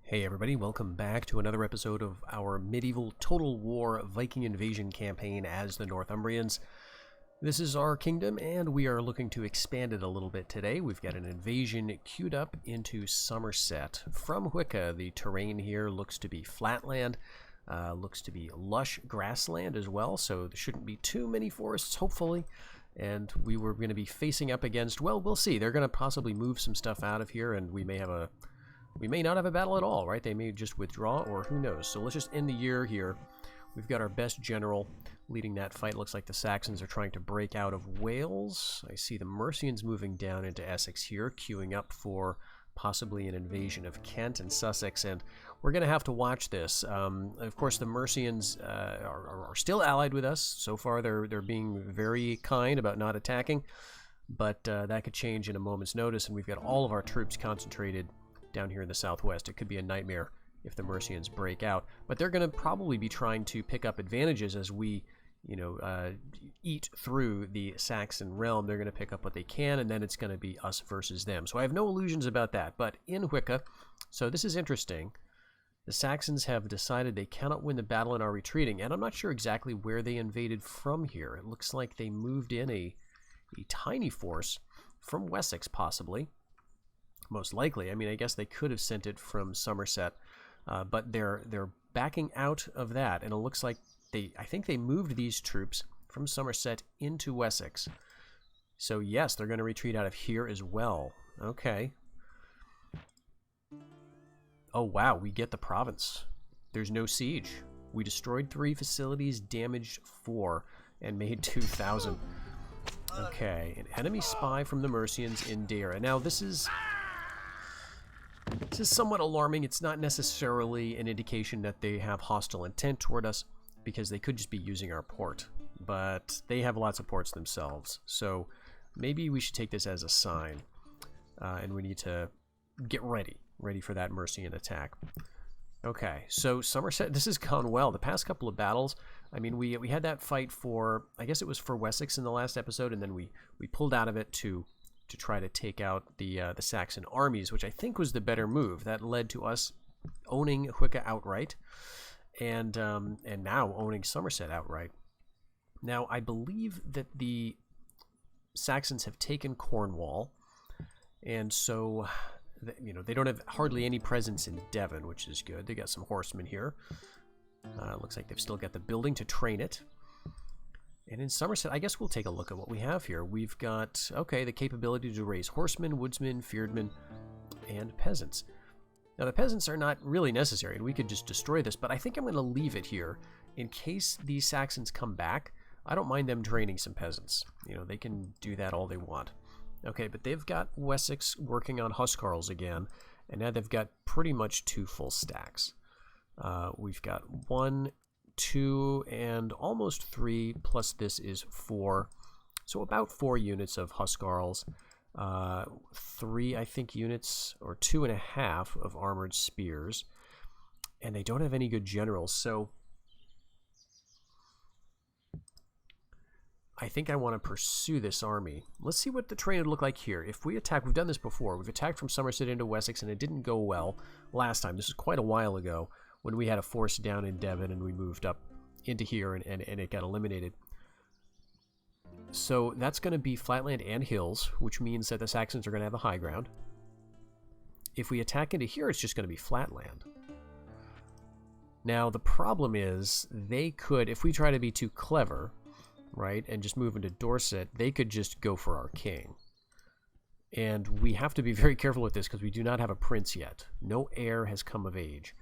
Hey everybody, welcome back to another episode of our medieval Total War Viking invasion campaign as the Northumbrians. This is our kingdom and we are looking to expand it a little bit today. We've got an invasion queued up into Somerset. From Hwicce, the terrain here looks to be flatland, looks to be lush grassland as well, so there shouldn't be too many forests, hopefully. And we were going to be facing up against, well, we'll see. They're going to possibly move some stuff out of here and we may not have a battle at all, right? They may just withdraw, or who knows. So let's just end the year here. We've got our best general leading that fight. Looks like the Saxons are trying to break out of Wales. I see the Mercians moving down into Essex here, queuing up for possibly an invasion of Kent and Sussex, and we're going to have to watch this. Of course, the Mercians are still allied with us. So far, they're being very kind about not attacking, but that could change in a moment's notice, and we've got all of our troops concentrated down here in the southwest. It could be a nightmare if the Mercians break out, but they're going to probably be trying to pick up advantages as we, eat through the Saxon realm. They're going to pick up what they can, and then it's going to be us versus them. So I have no illusions about that. But in Hwicce, so this is interesting. The Saxons have decided they cannot win the battle and are retreating, and I'm not sure exactly where they invaded from here. It looks like they moved in a tiny force from Wessex, possibly. Most likely. I mean, I guess they could have sent it from Somerset, but they're backing out of that, and it looks like I think they moved these troops from Somerset into Wessex. So yes, they're going to retreat out of here as well. Okay. Oh wow, we get the province. There's no siege. We destroyed 3 facilities, damaged 4, and made 2,000. Okay, an enemy spy from the Mercians in Dara. Now this is somewhat alarming. It's not necessarily an indication that they have hostile intent toward us, because they could just be using our port. But they have lots of ports themselves, so maybe we should take this as a sign. And we need to get ready for that Mercian attack. Okay, so Somerset, this has gone well. The past couple of battles, I mean, we had that fight for, I guess it was for Wessex in the last episode, and then we pulled out of it to try to take out the Saxon armies, which I think was the better move. That led to us owning Hwicce outright, and now owning Somerset outright. Now, I believe that the Saxons have taken Cornwall, and so they don't have hardly any presence in Devon, which is good. They got some horsemen here. Looks like they've still got the building to train it. And in Somerset, I guess we'll take a look at what we have here. We've got, okay, the capability to raise horsemen, woodsmen, feardmen, and peasants. Now, the peasants are not really necessary, and we could just destroy this, but I think I'm going to leave it here in case these Saxons come back. I don't mind them training some peasants. They can do that all they want. Okay, but they've got Wessex working on huscarls again, and now they've got pretty much 2 full stacks. We've got 1, 2, and almost 3, plus this is 4. So about 4 units of huscarls, 3, I think, units, or 2.5 of armored spears. And they don't have any good generals, so I think I want to pursue this army. Let's see what the terrain would look like here. If we attack, we've done this before. We've attacked from Somerset into Wessex, and it didn't go well last time. This is quite a while ago, when we had a force down in Devon and we moved up into here and it got eliminated. So that's going to be flatland and hills, which means that the Saxons are going to have the high ground. If we attack into here, it's just going to be flatland. Now, the problem is, they could, if we try to be too clever, right, and just move into Dorset, they could just go for our king. And we have to be very careful with this because we do not have a prince yet. No heir has come of age.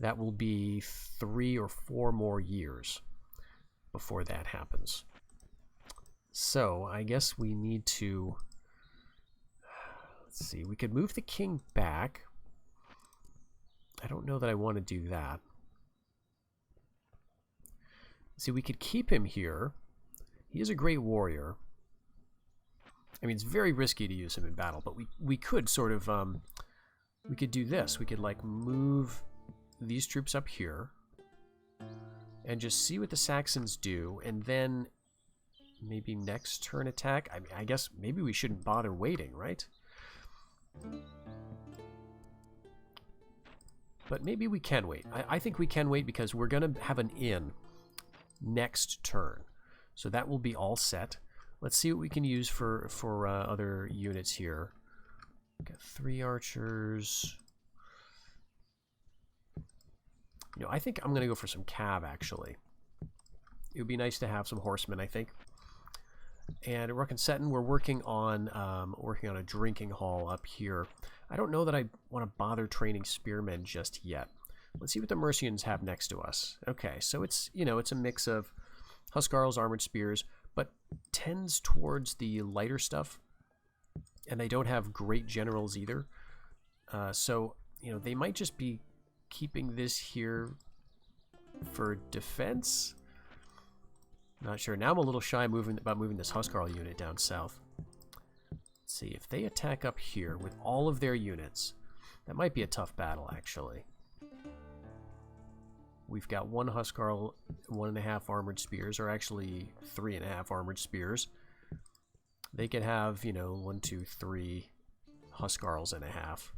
That will be 3 or 4 more years before that happens. So I guess we need to, let's see, we could move the king back. I don't know that I want to do that. See, we could keep him here. He is a great warrior. I mean, it's very risky to use him in battle, but we could sort of, we could do this. We could, like, move these troops up here and just see what the Saxons do, and then maybe next turn attack. I mean, I guess maybe we shouldn't bother waiting, right? But maybe we can wait. I think we can wait because we're going to have an inn next turn. So that will be all set. Let's see what we can use for other units here. We've got 3 archers. You know, I think I'm going to go for some cav, actually. It would be nice to have some horsemen, I think. And at Ruckensetten, we're working on a drinking hall up here. I don't know that I want to bother training spearmen just yet. Let's see what the Mercians have next to us. Okay, so it's, you know, it's a mix of Huskarls, armored spears, but tends towards the lighter stuff. And they don't have great generals either. So, you know, they might just be keeping this here for defense. Not sure. Now I'm a little shy about moving this Huskarl unit down south. Let's see, if they attack up here with all of their units, that might be a tough battle, actually. We've got 1 Huskarl, 1.5 armored spears, or actually 3.5 armored spears. They could have, you know, 1, 2, 3 Huskarls and a half.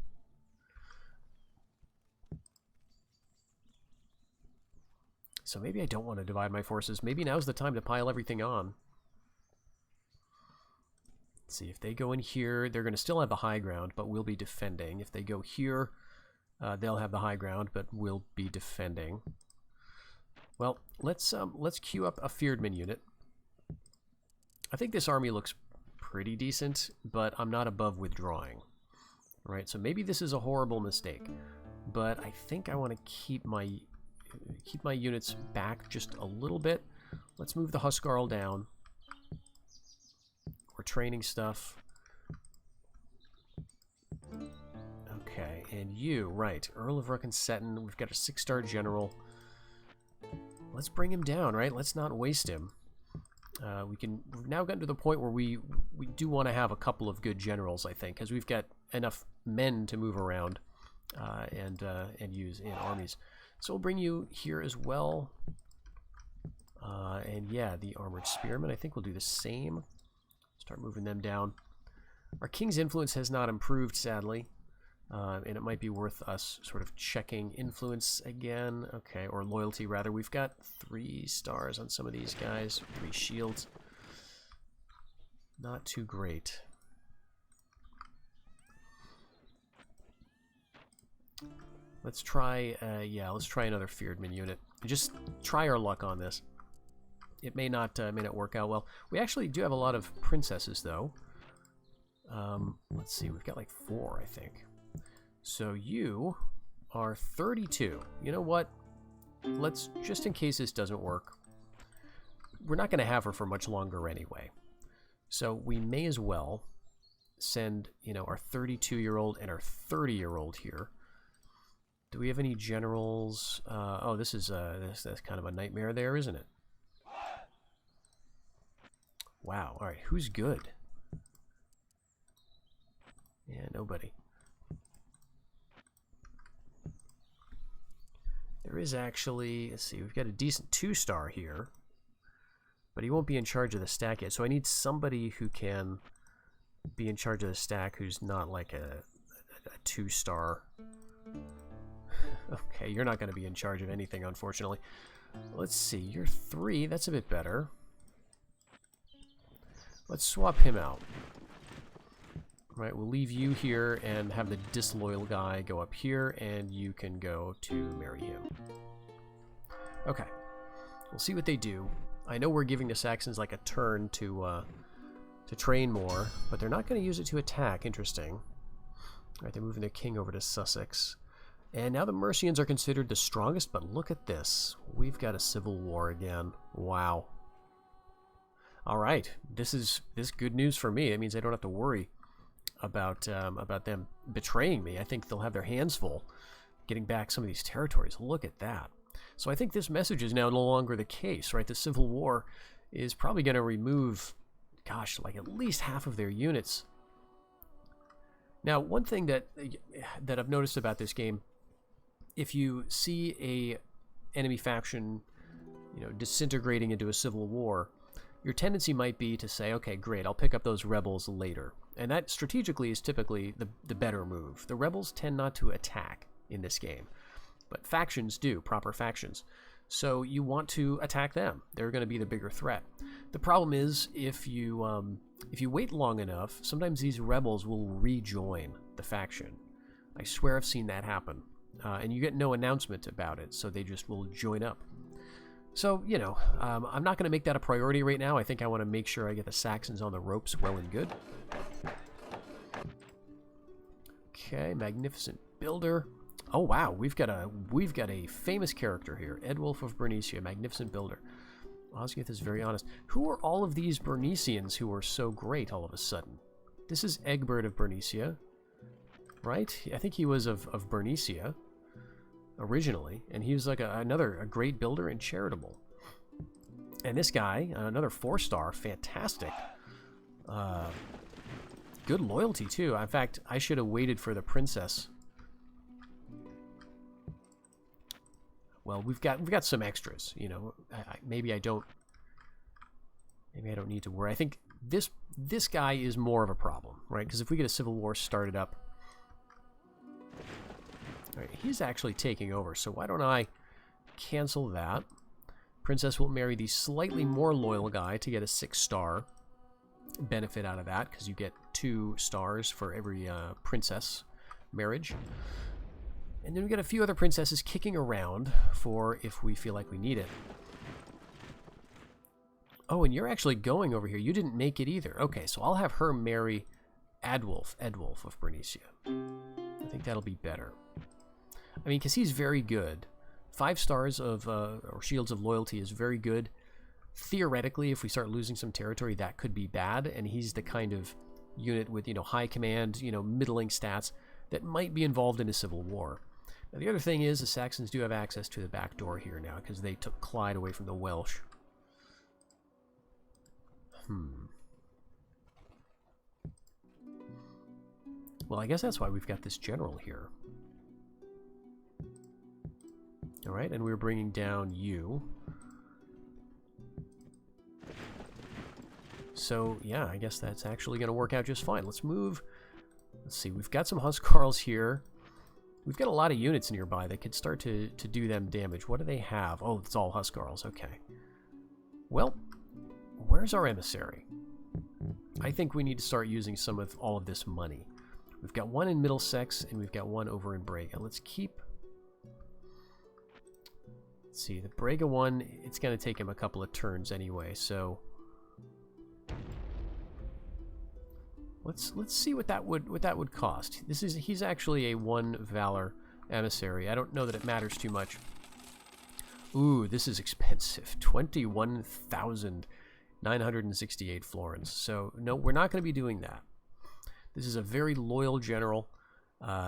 So maybe I don't want to divide my forces. Maybe now's the time to pile everything on. Let's see, if they go in here, they're going to still have the high ground, but we'll be defending. If they go here, they'll have the high ground, but we'll be defending. Well, let's queue up a Feardman unit. I think this army looks pretty decent, but I'm not above withdrawing. Right, so maybe this is a horrible mistake, but I think I want to keep my units back just a little bit. Let's move the Huskarl down. We're training stuff. Okay, and you, right, Earl of Ruckensetten. We've got a 6-star general. Let's bring him down, right? Let's not waste him. We've now gotten to the point where we do want to have a couple of good generals, I think, because we've got enough men to move around and use in armies. So we'll bring you here as well. And yeah, the armored spearmen, I think we'll do the same. Start moving them down. Our king's influence has not improved, sadly. And it might be worth us sort of checking influence again. Okay, or loyalty, rather. We've got 3 stars on some of these guys. 3 shields. Not too great. Let's try, let's try another Feardman unit. Just try our luck on this. It may not work out well. We actually do have a lot of princesses, though. Let's see, we've got like 4, I think. So you are 32. You know what? Let's, just in case this doesn't work, we're not going to have her for much longer anyway. So we may as well send, you know, our 32-year-old and our 30-year-old here. Do we have any generals? Oh, this is that's kind of a nightmare there, isn't it? Wow. All right, who's good? Yeah, nobody. There is actually, let's see, we've got a decent 2-star here, but he won't be in charge of the stack yet. So I need somebody who can be in charge of the stack who's not like a 2-star. Okay, you're not going to be in charge of anything, unfortunately. Let's see, you're 3. That's a bit better. Let's swap him out. Right, we'll leave you here and have the disloyal guy go up here, and you can go to marry him. Okay, we'll see what they do. I know we're giving the Saxons like a turn to train more, but they're not going to use it to attack. Interesting. All right, they're moving their king over to Sussex. And now the Mercians are considered the strongest, but look at this. We've got a civil war again. Wow. All right, this is good news for me. It means I don't have to worry about them betraying me. I think they'll have their hands full getting back some of these territories. Look at that. So I think this message is now no longer the case, right? The Civil War is probably going to remove, gosh, like at least half of their units. Now, one thing that I've noticed about this game, if you see a enemy faction, you know, disintegrating into a civil war, your tendency might be to say, okay, great, I'll pick up those rebels later. And that strategically is typically the better move. The rebels tend not to attack in this game. but factions do, proper factions. So you want to attack them. They're going to be the bigger threat. The problem is if you wait long enough, sometimes these rebels will rejoin the faction. I swear I've seen that happen. And you get no announcement about it, so they just will join up. So, you know, I'm not going to make that a priority right now. I think I want to make sure I get the Saxons on the ropes well and good. Okay, magnificent builder. Oh wow, we've got a famous character here, Edwulf of Bernicia, magnificent builder. Osgith is very honest. Who are all of these Bernicians who are so great all of a sudden? This is Egbert of Bernicia, right? I think he was of Bernicia originally, and he was like a great builder and charitable. And this guy, another 4-star, fantastic. Good loyalty too. In fact, I should have waited for the princess. Well, we've got some extras, you know. Maybe I don't need to worry. I think this guy is more of a problem, right? Because if we get a civil war started up, all right, he's actually taking over. So why don't I cancel that? Princess will marry the slightly more loyal guy to get a 6-star benefit out of that, because you get 2 stars for every princess marriage. And then we got a few other princesses kicking around for if we feel like we need it. Oh, and you're actually going over here. You didn't make it either. Okay, so I'll have her marry Edwulf of Bernicia. I think that'll be better. I mean, because he's very good. 5 stars of or shields of loyalty is very good. Theoretically, if we start losing some territory, that could be bad. And he's the kind of unit with, you know, high command, you know, middling stats that might be involved in a civil war. Now, the other thing is the Saxons do have access to the back door here now because they took Clyde away from the Welsh. Well, I guess that's why we've got this general here. All right, and we're bringing down you. So, yeah, I guess that's actually going to work out just fine. Let's move. Let's see, we've got some Huscarls here. We've got a lot of units nearby that could start to do them damage. What do they have? Oh, it's all Huscarls. Okay. Well, where's our emissary? I think we need to start using some of all of this money. We've got one in Middlesex, and we've got one over in Brega. Let's keep... Let's see, the Brega one, it's going to take him a couple of turns anyway, so... Let's see what that would cost. He's actually a 1 valor emissary. I don't know that it matters too much. Ooh, this is expensive. 21,968 florins. So no, we're not going to be doing that. This is a very loyal general.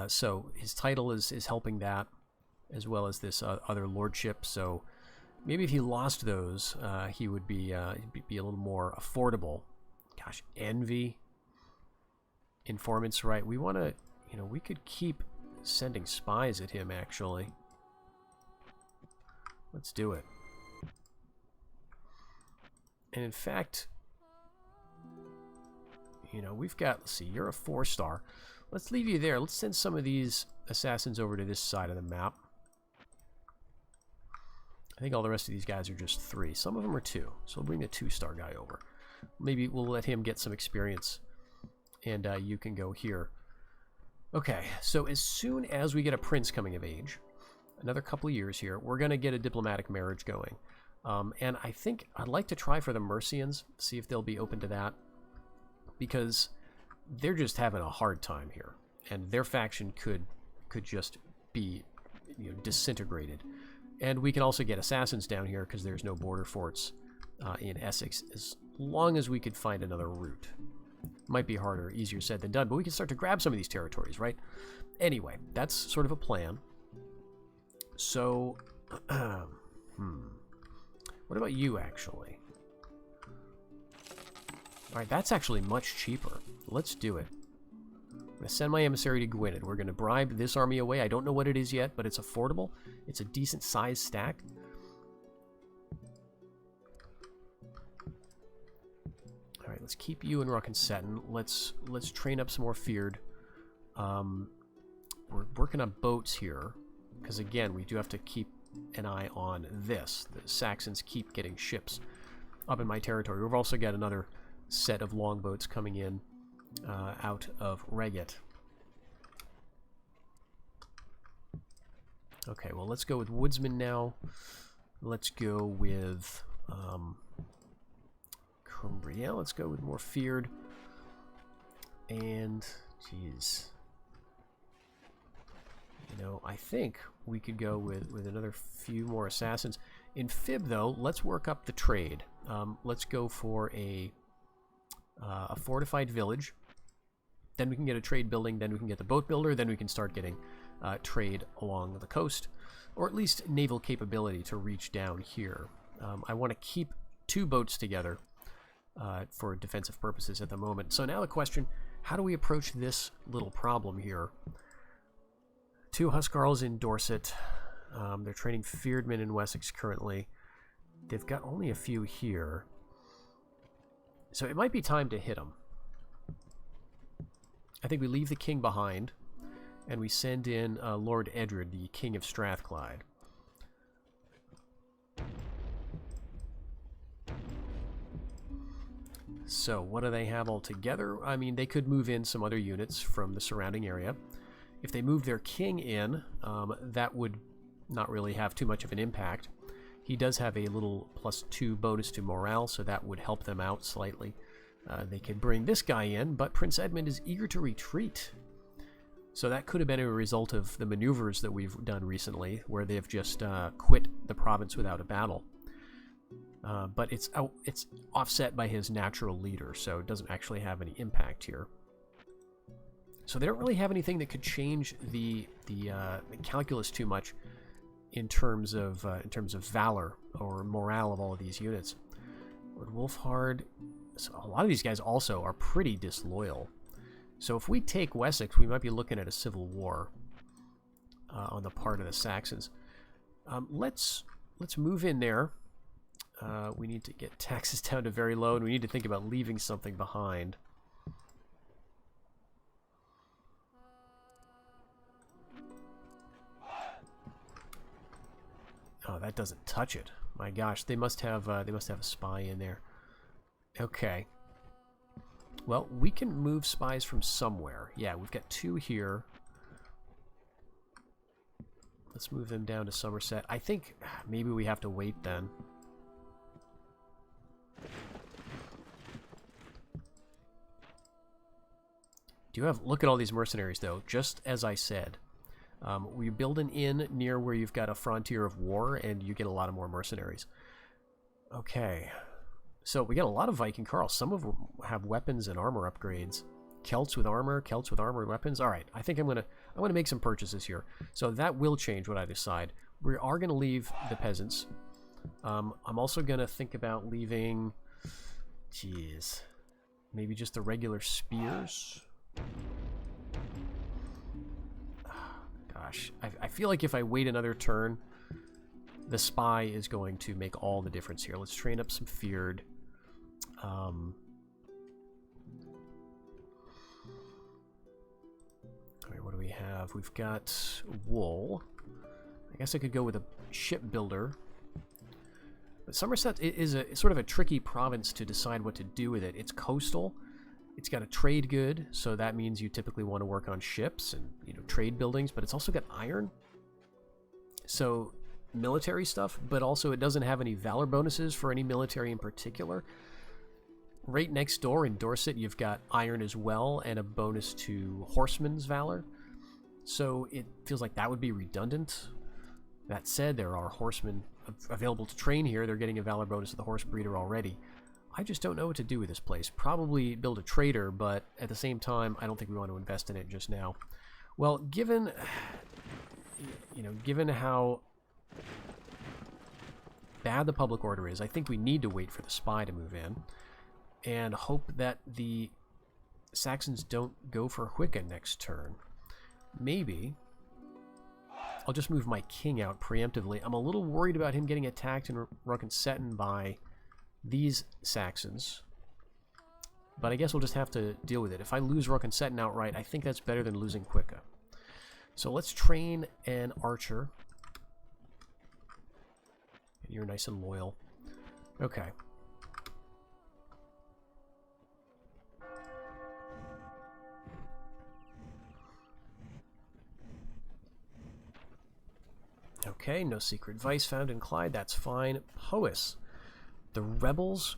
So his title is helping that, as well as this other lordship. So maybe if he lost those, he would be a little more affordable. Gosh, envy. Informants, right? We want to, you know, we could keep sending spies at him, actually. Let's do it. And in fact, you know, we've got, let's see, you're a 4-star. Let's leave you there. Let's send some of these assassins over to this side of the map. I think all the rest of these guys are just 3. Some of them are 2. So we'll bring the 2-star guy over. Maybe we'll let him get some experience. And you can go here. Okay, so as soon as we get a prince coming of age, another couple of years here, we're going to get a diplomatic marriage going. And I think I'd like to try for the Mercians, see if they'll be open to that. Because they're just having a hard time here. And their faction could just be, you know, disintegrated. And we can also get assassins down here because there's no border forts in Essex, as long as we could find another route. Might be harder, easier said than done, but we can start to grab some of these territories, right? Anyway, that's sort of a plan. So, what about you, actually? All right, that's actually much cheaper. Let's do it. I'm going to send my emissary to Gwynedd. We're going to bribe this army away. I don't know what it is yet, but it's affordable. It's a decent size stack. All right, let's keep you in Rock'n'Seton. Let's train up some more feared. We're working on boats here. because again, we do have to keep an eye on this. The Saxons keep getting ships up in my territory. We've also got another set of longboats coming in out of Reggit. Okay, well, let's go with woodsmen now. Let's go with Cumbria. Let's go with more feared. And, geez, you know, I think we could go with another few more assassins. In Fib, though, let's work up the trade. Let's go for a fortified village. Then we can get a trade building. Then we can get the boat builder. Then we can start getting trade along the coast, or at least naval capability to reach down here. I want to keep 2 boats together for defensive purposes at the moment. So now the question, how do we approach this little problem here? 2 Huscarls in Dorset. They're training feared men in Wessex currently. They've got only a few here. So it might be time to hit them. I think we leave the king behind, and we send in Lord Edred, the King of Strathclyde. So, what do they have all together? I mean, they could move in some other units from the surrounding area. If they move their king in, that would not really have too much of an impact. He does have a little +2 bonus to morale, so that would help them out slightly. They could bring this guy in, but Prince Edmund is eager to retreat. So that could have been a result of the maneuvers that we've done recently, where they've just quit the province without a battle. But it's offset by his natural leader, so it doesn't actually have any impact here. So they don't really have anything that could change the calculus too much in terms of valor or morale of all of these units. Lord Wolfhard, so a lot of these guys also are pretty disloyal. So if we take Wessex, we might be looking at a civil war on the part of the Saxons. Let's move in there. We need to get taxes down to very low, and we need to think about leaving something behind. Oh, that doesn't touch it. My gosh, they must have a spy in there. Okay. Well, we can move spies from somewhere. Yeah, we've got 2 here. Let's move them down to Somerset. I think maybe we have to wait then. Look at all these mercenaries, though. Just as I said, we build an inn near where you've got a frontier of war, and you get a lot of more mercenaries. Okay, so we got a lot of Viking Carls. Some of them have weapons and armor upgrades. Celts with armor weapons. All right, I think I'm gonna make some purchases here. So that will change what I decide. We are gonna leave the peasants. I'm also gonna think about leaving. Jeez, maybe just the regular spears. Gosh, I feel like if I wait another turn, the spy is going to make all the difference here. Let's train up some feared. Alright, what do we have? We've got wool. I guess I could go with a shipbuilder. But Somerset is sort of a tricky province to decide what to do with it. It's coastal. It's got a trade good, so that means you typically want to work on ships and, you know, trade buildings, but it's also got iron. So military stuff, but also it doesn't have any valor bonuses for any military in particular. Right next door in Dorset, you've got iron as well and a bonus to horsemen's valor. So it feels like that would be redundant. That said, there are horsemen available to train here. They're getting a valor bonus of the horse breeder already. I just don't know what to do with this place. Probably build a trader, but at the same time, I don't think we want to invest in it just now. Well, given how bad the public order is, I think we need to wait for the spy to move in and hope that the Saxons don't go for Hwicce next turn. Maybe I'll just move my king out preemptively. I'm a little worried about him getting attacked in Rockensetten by these Saxons, but I guess we'll just have to deal with it. If I lose Rockensetten outright, I think that's better than losing Hwicce. So let's train an archer. You're nice and loyal. Okay. Okay, no secret vice found in Clyde. That's fine. Powys. The rebels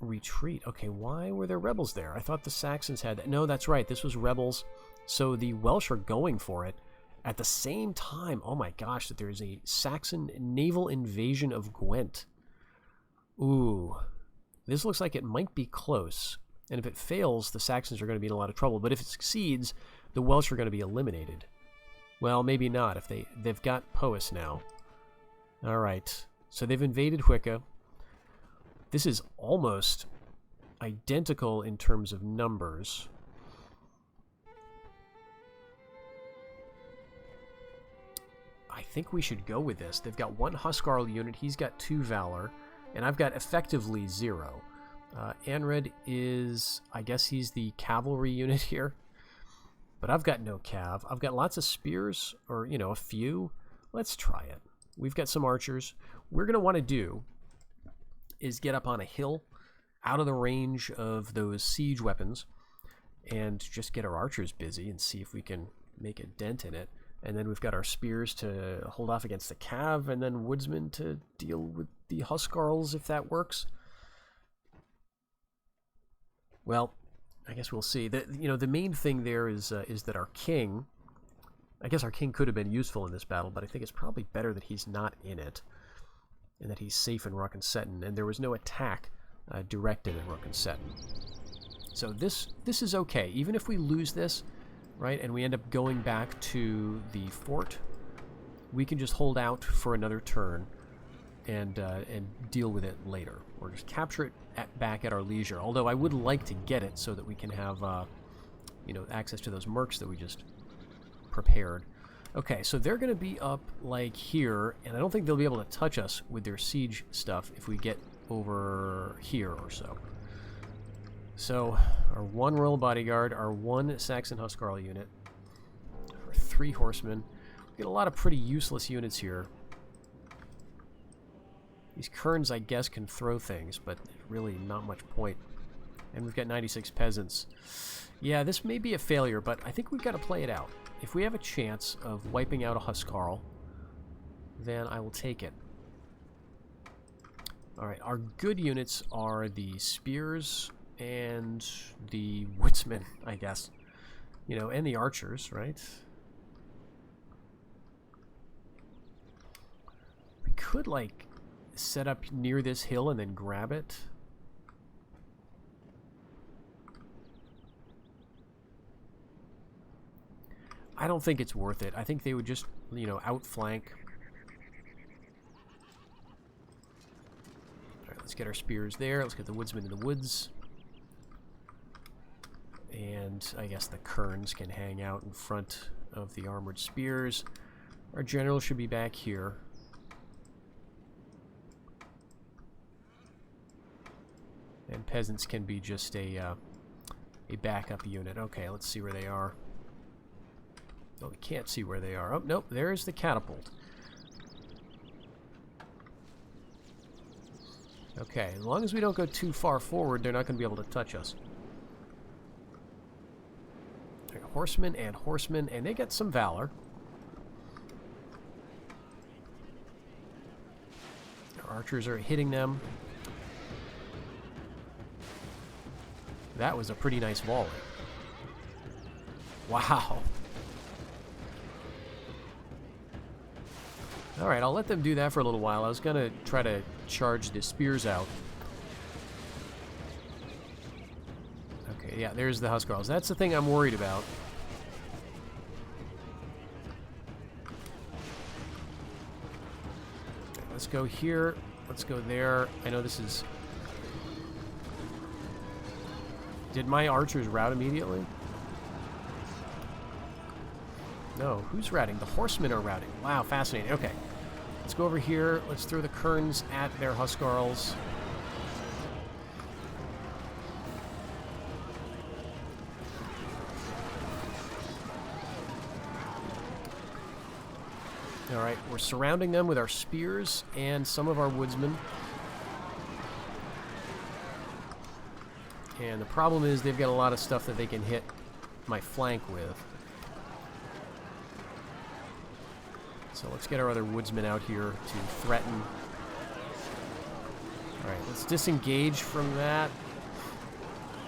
retreat. Okay, why were there rebels there? I thought the Saxons had that. No, that's right. This was rebels. So the Welsh are going for it. At the same time, oh my gosh, that there's a Saxon naval invasion of Gwent. Ooh. This looks like it might be close. And if it fails, the Saxons are going to be in a lot of trouble. But if it succeeds, the Welsh are going to be eliminated. Well, maybe not. If they've got Powys now. All right. So they've invaded Hwicce. This is almost identical in terms of numbers. I think we should go with this. They've got 1 Huscarl unit. He's got 2 Valor. And I've got effectively 0. Anred is... I guess he's the cavalry unit here. But I've got no cav. I've got lots of spears, or, you know, a few. Let's try it. We've got some archers. What we're going to want to do is get up on a hill out of the range of those siege weapons and just get our archers busy and see if we can make a dent in it. And then we've got our spears to hold off against the cav, and then woodsmen to deal with the Huscarls if that works. Well, I guess we'll see. The main thing there is that our king, I guess our king could have been useful in this battle, but I think it's probably better that he's not in it, and that he's safe in Rock'n'Setton, and there was no attack directed at Rock'n'Setton. So this is okay, even if we lose this, right, and we end up going back to the fort, we can just hold out for another turn and deal with it later, or just capture it back at our leisure. Although I would like to get it so that we can have access to those mercs that we just prepared. Okay, so they're going to be up like here, and I don't think they'll be able to touch us with their siege stuff if we get over here or so. So our 1 Royal Bodyguard, our 1 Saxon Huscarl unit, our 3 horsemen. We get a lot of pretty useless units here. These Kerns, I guess, can throw things, but really not much point. And we've got 96 peasants. Yeah, this may be a failure, but I think we've got to play it out. If we have a chance of wiping out a Huscarl, then I will take it. Alright, our good units are the spears and the woodsmen, I guess. You know, and the archers, right? We could, like, set up near this hill and then grab it. I don't think it's worth it. I think they would just, outflank. Alright, let's get our spears there. Let's get the woodsmen in the woods. And I guess the Kerns can hang out in front of the armored spears. Our general should be back here. And peasants can be just a backup unit. Okay, let's see where they are. Oh, we can't see where they are. Oh, nope, there's the catapult. Okay, as long as we don't go too far forward, they're not going to be able to touch us. Horsemen, and they get some valor. Our archers are hitting them. That was a pretty nice volley. Wow. Alright, I'll let them do that for a little while. I was going to try to charge the spears out. Okay, yeah, there's the Huscarls. That's the thing I'm worried about. Okay, let's go here. Let's go there. I know this is... Did my archers rout immediately? No, who's routing? The horsemen are routing. Wow, fascinating. Okay, let's go over here. Let's throw the Kerns at their Huscarls. Alright, we're surrounding them with our spears and some of our woodsmen. And the problem is they've got a lot of stuff that they can hit my flank with. So let's get our other woodsmen out here to threaten. Alright, let's disengage from that.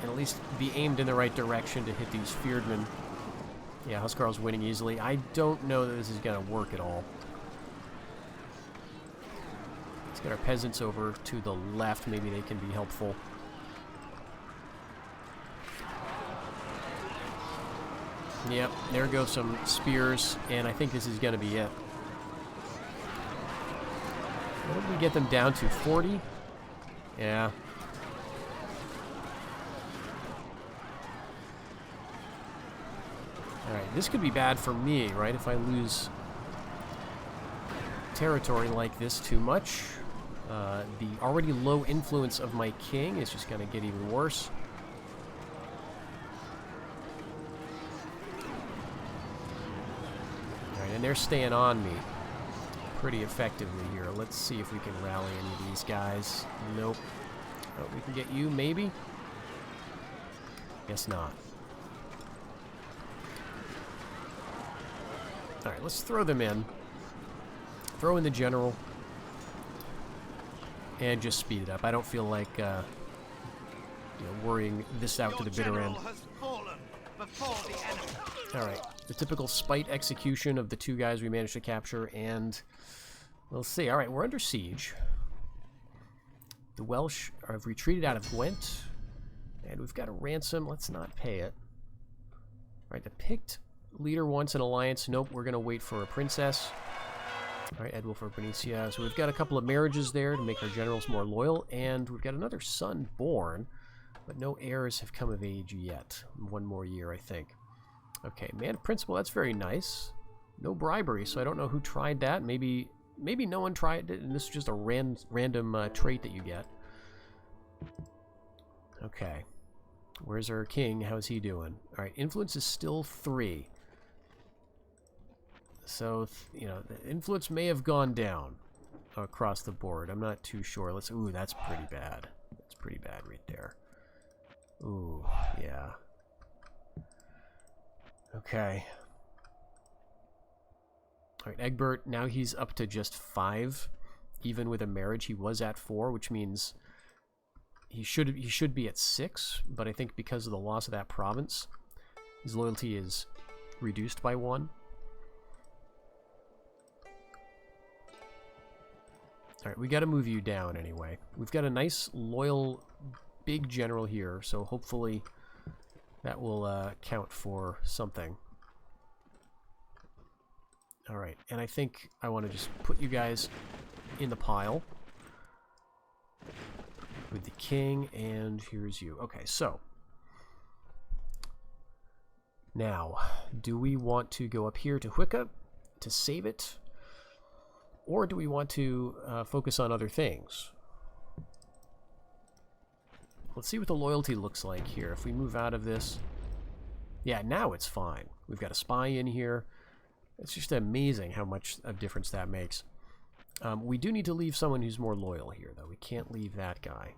And at least be aimed in the right direction to hit these Feardmen. Yeah, Huskarl's winning easily. I don't know that this is going to work at all. Let's get our peasants over to the left. Maybe they can be helpful. Yep, there go some spears, and I think this is going to be it. What did we get them down to? 40? Yeah. Alright, this could be bad for me, right? If I lose territory like this too much. The already low influence of my king is just going to get even worse. Alright, and they're staying on me pretty effectively here. Let's see if we can rally any of these guys. Nope. Oh, we can get you, maybe? Guess not. Alright, let's throw them in. Throw in the general. And just speed it up. I don't feel like worrying this out to the bitter end. Alright, the typical spite execution of the two guys we managed to capture, and we'll see. Alright, we're under siege. The Welsh have retreated out of Gwent, and we've got a ransom. Let's not pay it. Alright, the Pict leader wants an alliance. Nope, we're going to wait for a princess. Alright, Edwulf for Bernicia. So we've got a couple of marriages there to make our generals more loyal, and we've got another son born, but no heirs have come of age yet. One more year, I think. Okay, man of principle, that's very nice. No bribery, so I don't know who tried that. Maybe no one tried it, and this is just a random trait that you get. Okay. Where's our king? How's he doing? Alright, influence is still 3. So, the influence may have gone down across the board. I'm not too sure. Ooh, that's pretty bad. That's pretty bad right there. Ooh, yeah. Okay. Alright, Egbert, now he's up to just 5. Even with a marriage, he was at 4, which means he should be at 6, but I think because of the loss of that province, his loyalty is reduced by 1. Alright, we gotta move you down anyway. We've got a nice, loyal, big general here, so hopefully that will count for something. Alright, and I think I want to just put you guys in the pile with the king, and here's you. Okay, so now, do we want to go up here to Hwicce to save it? Or do we want to focus on other things? Let's see what the loyalty looks like here. If we move out of this... Yeah, now it's fine. We've got a spy in here. It's just amazing how much of difference that makes. We do need to leave someone who's more loyal here, though. We can't leave that guy.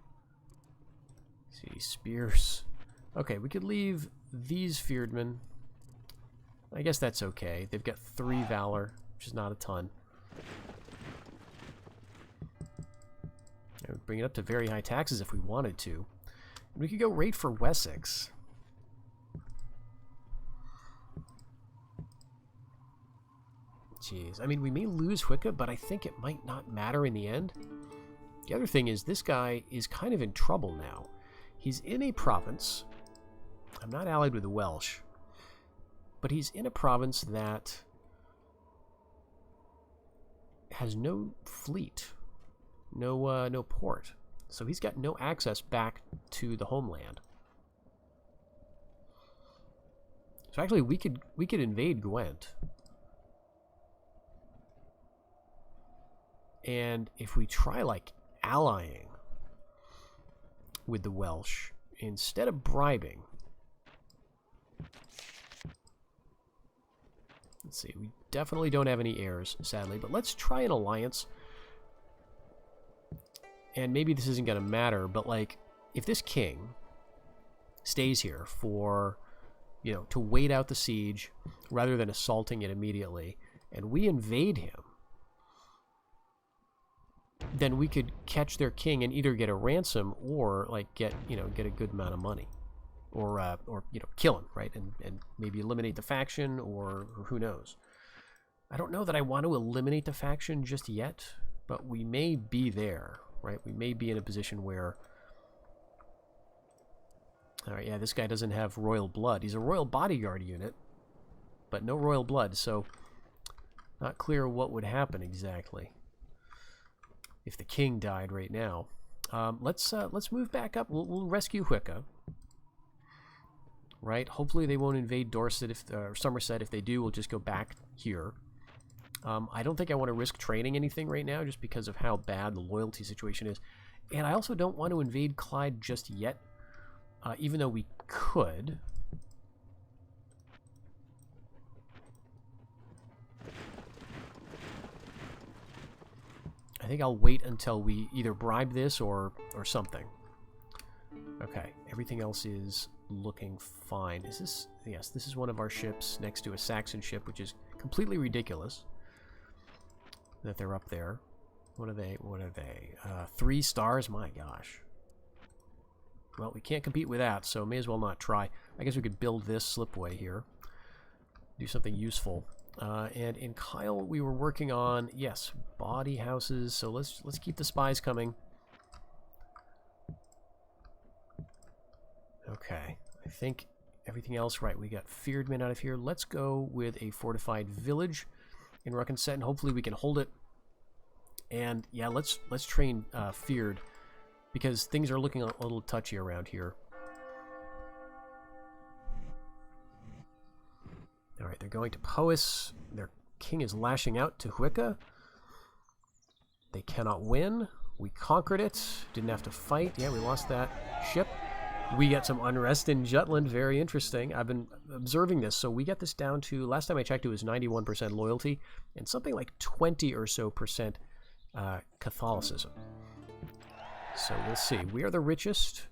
Let's see, spears. Okay, we could leave these Feardmen. I guess that's okay. They've got 3 valor, which is not a ton. I would bring it up to very high taxes if we wanted to. We could go right for Wessex. Jeez. I mean, we may lose Hwicce, but I think it might not matter in the end. The other thing is, this guy is kind of in trouble now. He's in a province. I'm not allied with the Welsh. But he's in a province that has no fleet. No port. So he's got no access back to the homeland. So actually we could invade Gwent. And if we try like allying with the Welsh instead of bribing, Let's see. We definitely don't have any heirs, sadly. But let's try an alliance. And maybe this isn't going to matter, but, like, if this king stays here for, you know, to wait out the siege rather than assaulting it immediately, and we invade him, then we could catch their king and either get a ransom or, like, get a good amount of money. Or you know, kill him, right? And maybe eliminate the faction, or who knows. I don't know that I want to eliminate the faction just yet, but we may be there, right? We may be in a position where... Alright, yeah, this guy doesn't have royal blood. He's a royal bodyguard unit, but no royal blood, so not clear what would happen exactly if the king died right now. Let's move back up. We'll rescue Hwicce. Right? Hopefully they won't invade Dorset or Somerset. If they do, we'll just go back here. I don't think I want to risk training anything right now just because of how bad the loyalty situation is. And I also don't want to invade Clyde just yet, even though we could. I think I'll wait until we either bribe this or something. Okay, everything else is looking fine. Is this... Yes, this is one of our ships next to a Saxon ship, which is completely ridiculous that they're up there. What are they? 3 stars? My gosh. Well, we can't compete with that, so may as well not try. I guess we could build this slipway here. Do something useful. And in Kyle, we were working on, yes, body houses, so let's keep the spies coming. Okay, I think everything else, right, we got feared men out of here. Let's go with a fortified village in Ruckenset, and hopefully we can hold it. And yeah, let's train feared, because things are looking a little touchy around here. Alright, they're going to Powys. Their king is lashing out to Hwicce. They cannot win. We conquered it. Didn't have to fight. Yeah, we lost that ship. We got some unrest in Jutland. Very interesting. I've been observing this. So we get this down to, last time I checked, it was 91% loyalty and something like 20 or so percent Catholicism. So we'll see. We are the richest,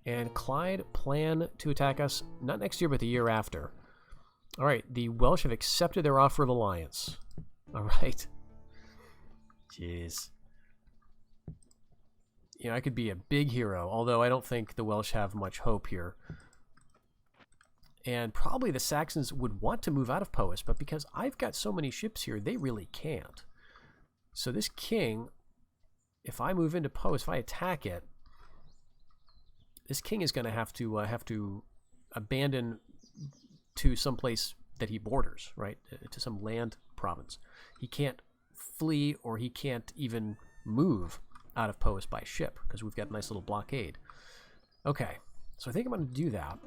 and Clyde plan to attack us not next year, but the year after. All right, the Welsh have accepted their offer of alliance. All right. Jeez. You know, I could be a big hero, although I don't think the Welsh have much hope here. And probably the Saxons would want to move out of Powys, but because I've got so many ships here, they really can't. So this king, if I move into Powys, if I attack it, this king is going to have to abandon to some place that he borders, right? To some land province. He can't flee, or he can't even move out of Powys by ship, because we've got a nice little blockade. Okay, so I think I'm going to do that.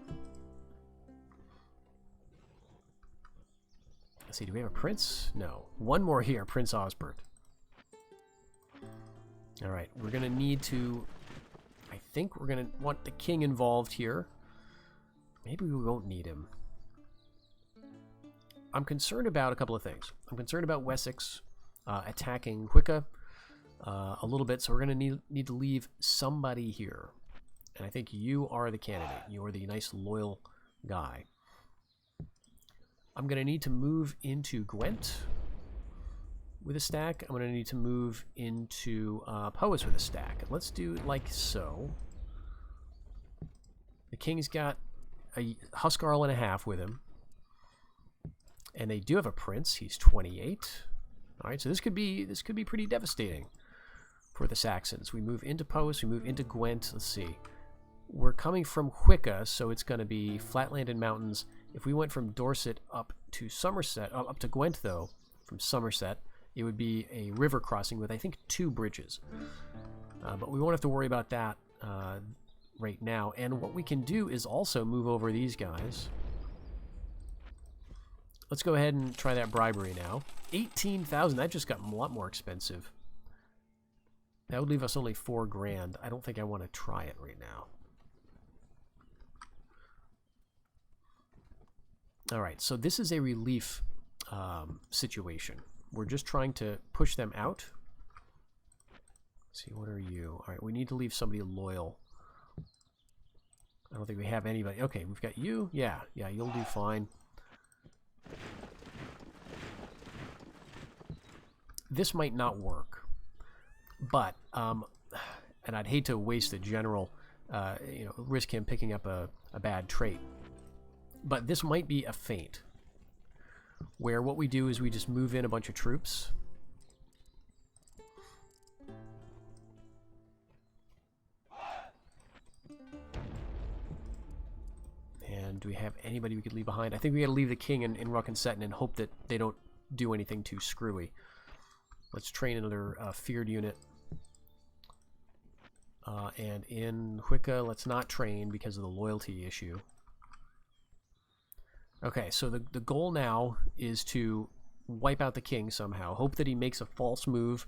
Let's see, do we have a prince? No. One more here, Prince Osbert. Alright, we're going to need to... I think we're going to want the king involved here. Maybe we won't need him. I'm concerned about a couple of things. I'm concerned about Wessex attacking Hwicce a little bit, so we're going to need to leave somebody here. And I think you are the candidate. You are the nice, loyal guy. I'm going to need to move into Gwent with a stack. I'm going to need to move into Powys with a stack. Let's do it like so. The king's got a Huscarl and a half with him. And they do have a prince. He's 28. All right, so this could be pretty devastating for the Saxons. We move into Powys, we move into Gwent. Let's see. We're coming from Hwicce, so it's going to be flatland and mountains. If we went from Dorset up to Somerset, up to Gwent though, from Somerset, it would be a river crossing with, I think, 2 bridges. But we won't have to worry about that right now. And what we can do is also move over these guys. Let's go ahead and try that bribery now. 18,000, that just got a lot more expensive. That would leave us only 4 grand. I don't think I want to try it right now. All right, so this is a relief situation. We're just trying to push them out. Let's see, what are you? All right, we need to leave somebody loyal. I don't think we have anybody. Okay, we've got you. Yeah, you'll do fine. This might not work, but and I'd hate to waste the general, risk him picking up a bad trait. But this might be a feint, where what we do is we just move in a bunch of troops. And do we have anybody we could leave behind? I think we gotta leave the king in Ruckensetten and hope that they don't do anything too screwy. Let's train another feared unit. And in Hwicce, let's not train because of the loyalty issue. Okay, so the goal now is to wipe out the king somehow. Hope that he makes a false move,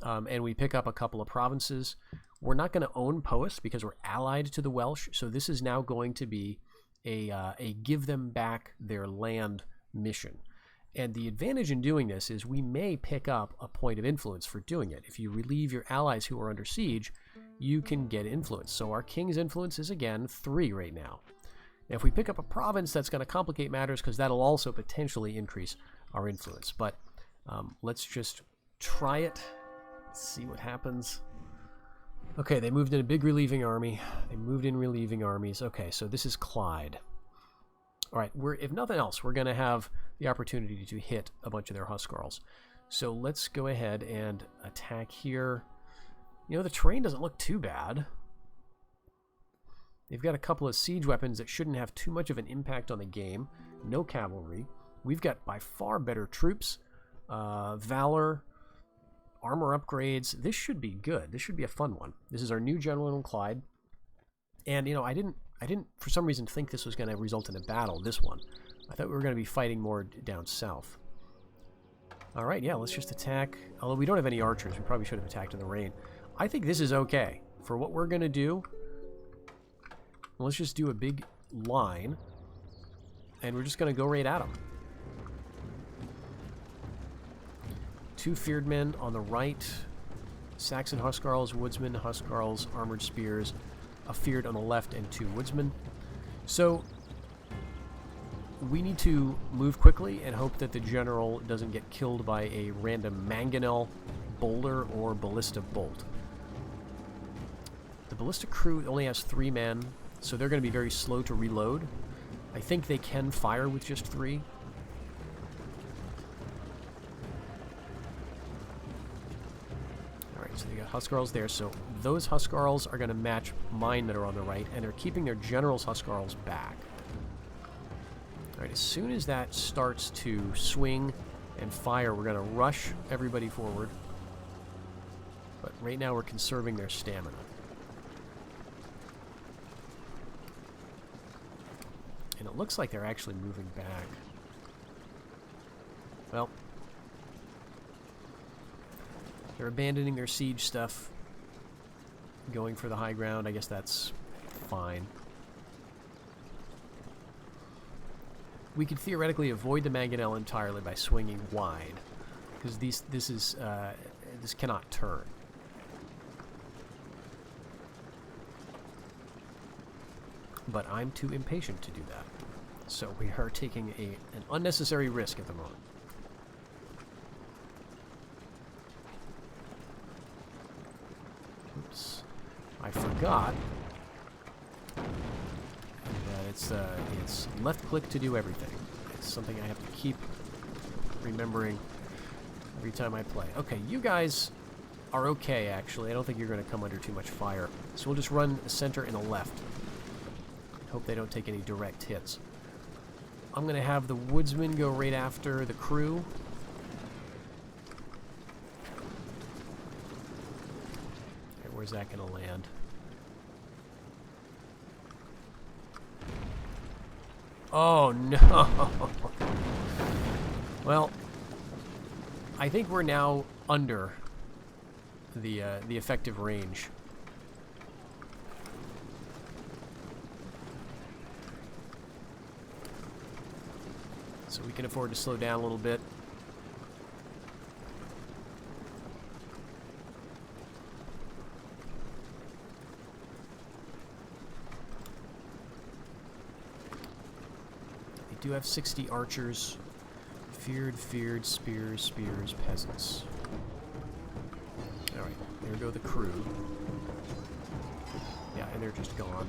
and we pick up a couple of provinces. We're not going to own Powys because we're allied to the Welsh, so this is now going to be a give them back their land mission. And the advantage in doing this is we may pick up a point of influence for doing it. If you relieve your allies who are under siege, you can get influence. So our king's influence is, again, 3 right now. Now, if we pick up a province, that's going to complicate matters because that'll also potentially increase our influence. But let's just try it, see what happens. Okay, they moved in a big relieving army. They moved in relieving armies. Okay, so this is Clyde. All right, if nothing else, we're going to have the opportunity to hit a bunch of their Huscarls. So let's go ahead and attack here. You know, the terrain doesn't look too bad. They've got a couple of siege weapons that shouldn't have too much of an impact on the game. No cavalry. We've got by far better troops. Valor, armor upgrades. This should be good. This should be a fun one. This is our new general in Clyde. And, you know, I didn't for some reason think this was going to result in a battle, this one. I thought we were going to be fighting more down south. Alright, yeah, let's just attack. Although we don't have any archers. We probably should have attacked in the rain. I think this is okay. For what we're going to do, let's just do a big line. And we're just going to go right at them. 2 feared men on the right. Saxon Huscarls, woodsmen, Huscarls, armored spears. A feared on the left and 2 woodsmen. So we need to move quickly and hope that the general doesn't get killed by a random mangonel, boulder, or ballista bolt. The ballista crew only has 3 men, so they're going to be very slow to reload. I think they can fire with just 3. Alright, so they got Huscarls there, so those Huscarls are going to match mine that are on the right, and they're keeping their general's Huscarls back. Alright, as soon as that starts to swing and fire, we're going to rush everybody forward. But right now we're conserving their stamina. And it looks like they're actually moving back. Well, they're abandoning their siege stuff, going for the high ground. I guess that's fine. We could theoretically avoid the mangonel entirely by swinging wide, because this cannot turn. But I'm too impatient to do that, so we are taking an unnecessary risk at the moment. Oops, I forgot. It's left click to do everything. It's something I have to keep remembering every time I play. Okay, you guys are okay, actually. I don't think you're going to come under too much fire. So we'll just run a center and a left. Hope they don't take any direct hits. I'm going to have the woodsman go right after the crew. Okay, where's that going to land? Oh, no. Well, I think we're now under the effective range. So we can afford to slow down a little bit. We do have 60 archers. Feared, spears, peasants. Alright, there go the crew. Yeah, and they're just gone.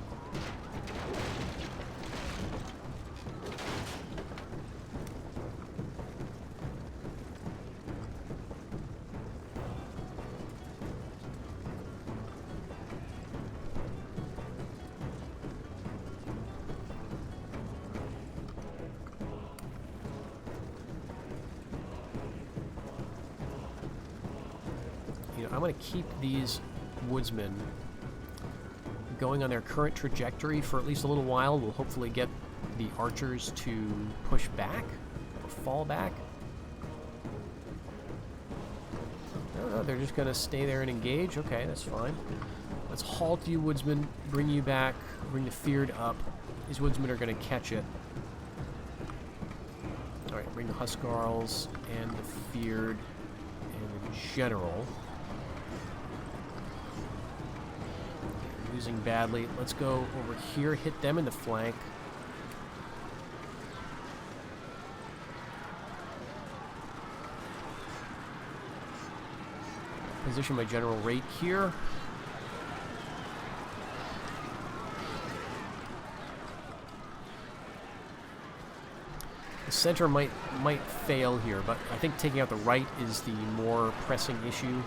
I'm going to keep these woodsmen going on their current trajectory for at least a little while. We'll hopefully get the archers to push back or fall back. No, they're just going to stay there and engage. Okay, that's fine. Let's halt you woodsmen, bring you back, bring the feared up. These woodsmen are going to catch it. Alright, bring the Huskarls and the feared and the general. Using badly. Let's go over here, hit them in the flank. Position my general right here. The center might fail here, but I think taking out the right is the more pressing issue.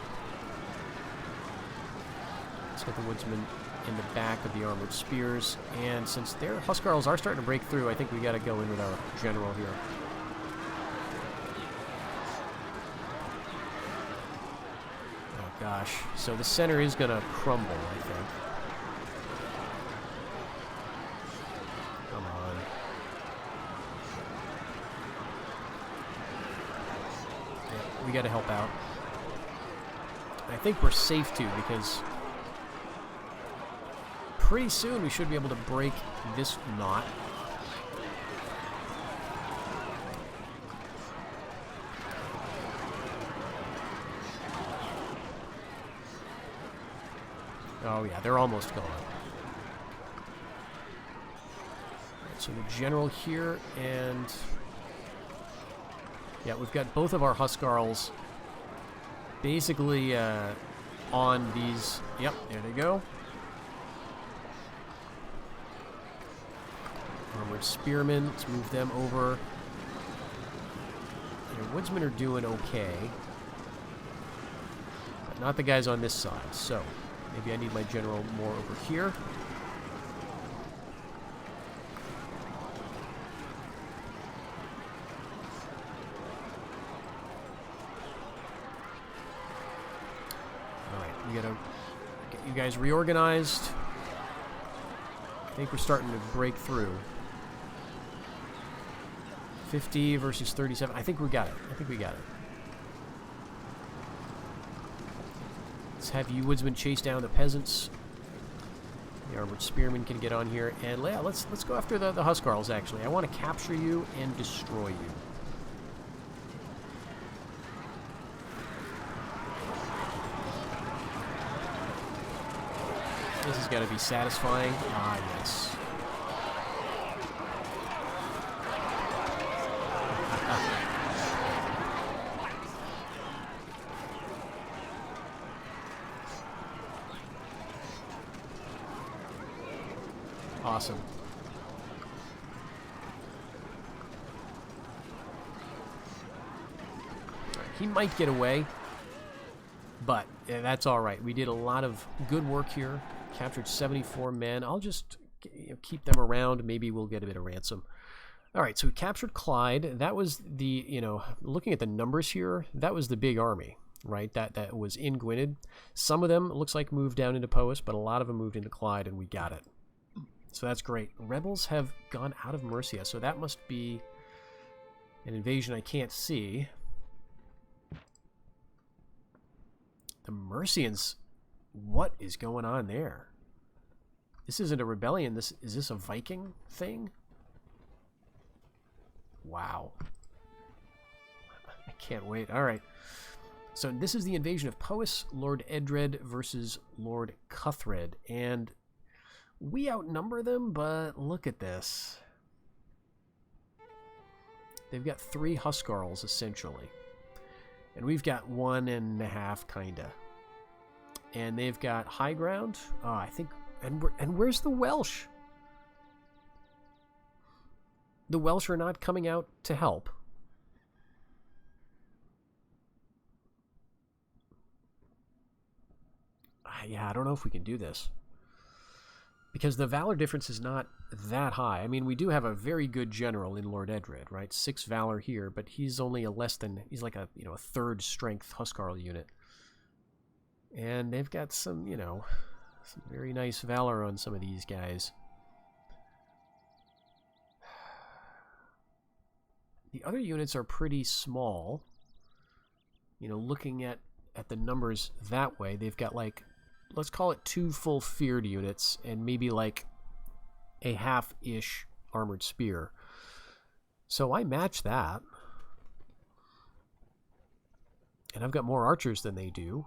Let's get the woodsmen in the back of the armored spears, and since their Huskarls are starting to break through, I think we got to go in with our general here. Oh gosh, so the center is going to crumble, I think. Come on. Yeah, we got to help out. I think we're safe too, because pretty soon we should be able to break this knot. Oh yeah, they're almost gone. Right, so the general here, and yeah, we've got both of our Huskarls basically on these. Yep, there they go. Armored spearmen, let's move them over. Your woodsmen are doing okay, but not the guys on this side, so maybe I need my general more over here. Alright, we gotta get you guys reorganized. I think we're starting to break through. 50 versus 37. I think we got it. I think we got it. Let's have you woodsmen chase down the peasants. The armored spearmen can get on here, and yeah, let's go after the Huskarls. Actually, I want to capture you and destroy you. This has got to be satisfying. Ah, yes. Awesome. He might get away, but that's all right. We did a lot of good work here. Captured 74 men. I'll just keep them around. Maybe we'll get a bit of ransom. All right, so we captured Clyde. That was the, looking at the numbers here, that was the big army, right? That was in Gwynedd. Some of them, it looks like, moved down into Powys, but a lot of them moved into Clyde, and we got it. So that's great. Rebels have gone out of Mercia, so that must be an invasion I can't see. The Mercians, what is going on there? This isn't a rebellion. Is this a Viking thing? Wow. I can't wait. All right. So this is the invasion of Powys, Lord Edred versus Lord Cuthred. And we outnumber them, but look at this. They've got 3 Huskarls, essentially. And we've got 1.5, kinda. And they've got high ground. I think... And where's the Welsh? The Welsh are not coming out to help. Yeah, I don't know if we can do this. Because the valor difference is not that high. I mean, we do have a very good general in Lord Edred, right? 6 valor here, but he's only a less than... He's like a, you know, a 3rd strength Huskarl unit. And they've got some, you know, some very nice valor on some of these guys. The other units are pretty small. You know, looking at the numbers that way, they've got like... Let's call it 2 full feared units and maybe like a half-ish armored spear. So I match that. And I've got more archers than they do.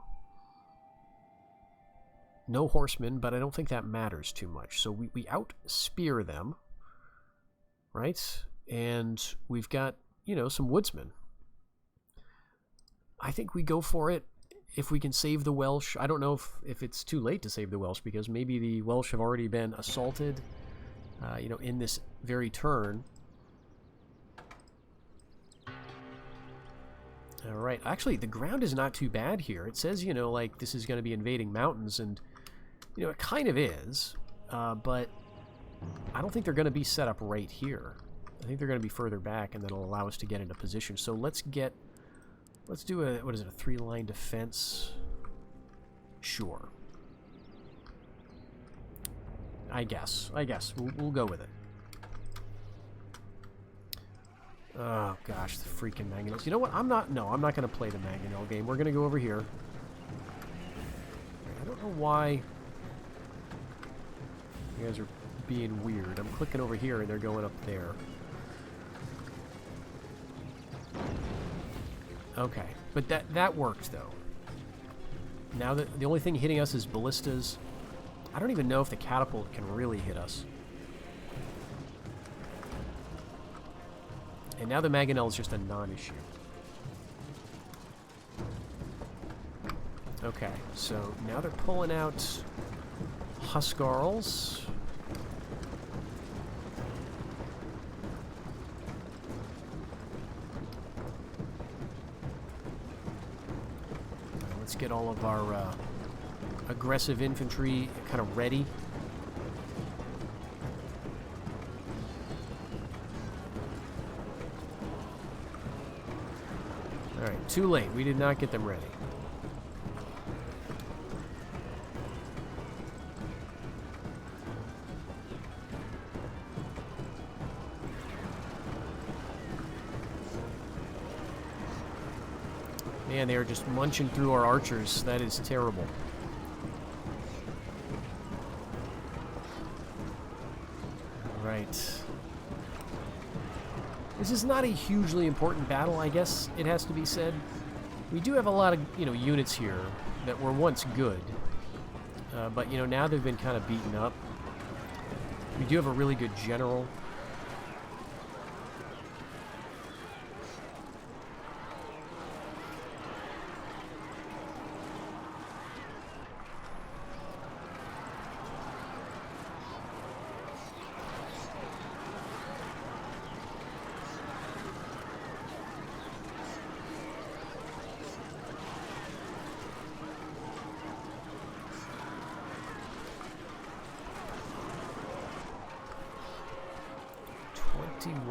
No horsemen, but I don't think that matters too much. So we out-spear them. Right? And we've got, you know, some woodsmen. I think we go for it. If we can save the Welsh. I don't know if it's too late to save the Welsh, because maybe the Welsh have already been assaulted, you know, in this very turn. All right. Actually, the ground is not too bad here. It says, you know, like this is going to be invading mountains, and, you know, it kind of is, but I don't think they're going to be set up right here. I think they're going to be further back, and that'll allow us to get into position. So let's do a, what is it, a 3-line defense? Sure. I guess. We'll go with it. Oh, gosh, the freaking mangonels. You know what? I'm not going to play the mangonel game. We're going to go over here. I don't know why you guys are being weird. I'm clicking over here, and they're going up there. Okay, but that worked, though. Now the only thing hitting us is ballistas. I don't even know if the catapult can really hit us. And now the mangonel is just a non-issue. Okay, so now they're pulling out Huskarls. Let's get all of our aggressive infantry kind of ready. Alright, too late. We did not get them ready. Man, they are just munching through our archers. That is terrible. Right. This is not a hugely important battle, I guess it has to be said. We do have a lot of, you know, units here that were once good. But, you know, now they've been kind of beaten up. We do have a really good general.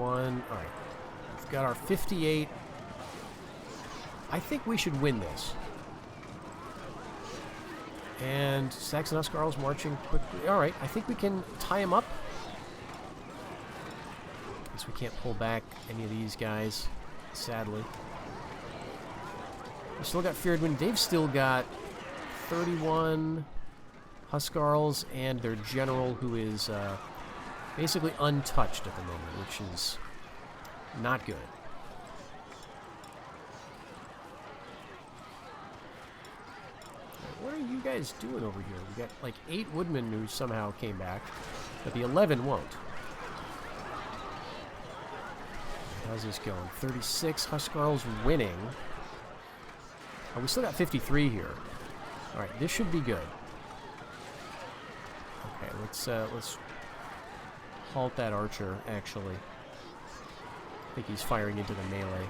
Alright, we've got our 58. I think we should win this. And Saxon Huskarls marching quickly. Alright, I think we can tie him up. Guess we can't pull back any of these guys, sadly. We still got Feared Wind. They've still got 31 Huskarls and their general, who is basically untouched at the moment, which is Not good. What are you guys doing over here? We got like 8 woodmen who somehow came back, but the 11 won't. How's this going? 36. Huskarl's winning. Oh, we still got 53 here. All right, this should be good. Okay, let's halt that archer. Actually, I think he's firing into the melee.